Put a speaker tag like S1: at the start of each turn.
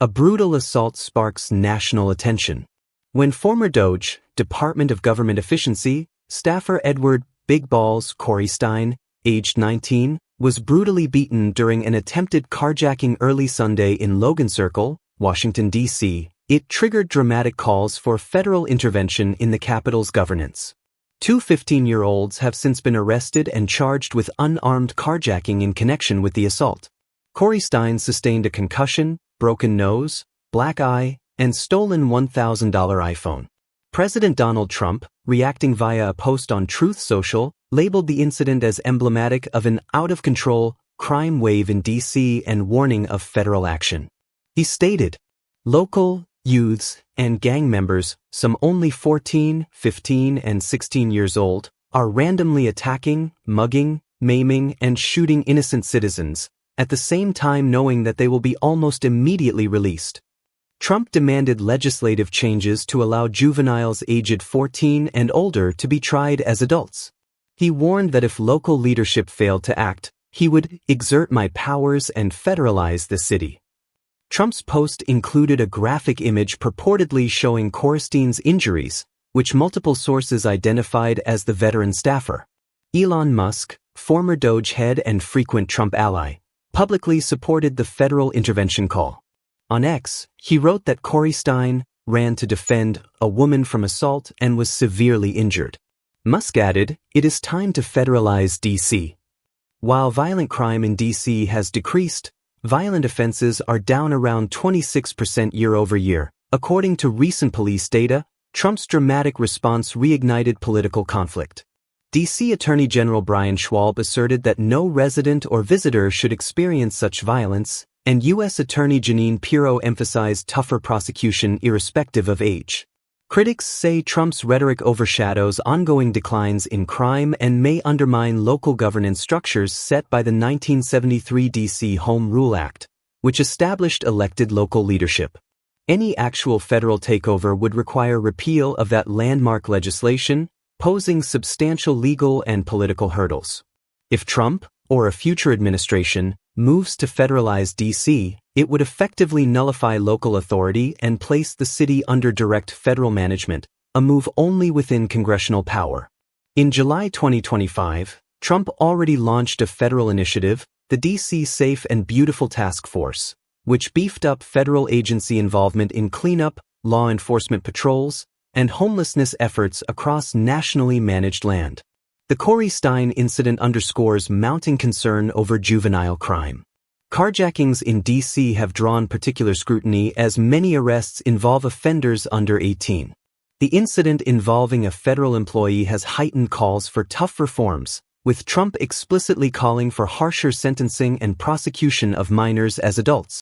S1: A brutal assault sparks national attention. When former DOGE, Department of Government Efficiency, staffer Edward Big Balls Corey Stein, aged 19, was brutally beaten during an attempted carjacking early Sunday in Logan Circle, Washington, D.C., it triggered dramatic calls for federal intervention in the capital's governance. Two 15-year-olds have since been arrested and charged with unarmed carjacking in connection with the assault. Corey Stein sustained a concussion, broken nose, black eye, and stolen $1,000 iPhone. President Donald Trump, reacting via a post on Truth Social, labeled the incident as emblematic of an out-of-control crime wave in D.C. and warning of federal action. He stated, "Local youths and gang members, some only 14, 15, and 16 years old, are randomly attacking, mugging, maiming, and shooting innocent citizens, at the same time knowing that they will be almost immediately released." Trump demanded legislative changes to allow juveniles aged 14 and older to be tried as adults. He warned that if local leadership failed to act, he would exert my powers and federalize the city. Trump's post included a graphic image purportedly showing Corstein's injuries, which multiple sources identified as the veteran staffer. Elon Musk, former DOGE head and frequent Trump ally, publicly supported the federal intervention call. On X, he wrote that Corey Stein ran to defend a woman from assault and was severely injured. Musk added, "It is time to federalize D.C." While violent crime in D.C. has decreased, violent offenses are down around 26% year over year. According to recent police data, Trump's dramatic response reignited political conflict. D.C. Attorney General Brian Schwalb asserted that no resident or visitor should experience such violence, and U.S. Attorney Jeanine Pirro emphasized tougher prosecution irrespective of age. Critics say Trump's rhetoric overshadows ongoing declines in crime and may undermine local governance structures set by the 1973 D.C. Home Rule Act, which established elected local leadership. Any actual federal takeover would require repeal of that landmark legislation, posing substantial legal and political hurdles. If Trump, or a future administration, moves to federalize D.C., it would effectively nullify local authority and place the city under direct federal management, a move only within congressional power. In July 2025, Trump already launched a federal initiative, the D.C. Safe and Beautiful Task Force, which beefed up federal agency involvement in cleanup, law enforcement patrols, and homelessness efforts across nationally managed land. The Corey Stein incident underscores mounting concern over juvenile crime. Carjackings in D.C. have drawn particular scrutiny as many arrests involve offenders under 18. The incident involving a federal employee has heightened calls for tough reforms, with Trump explicitly calling for harsher sentencing and prosecution of minors as adults.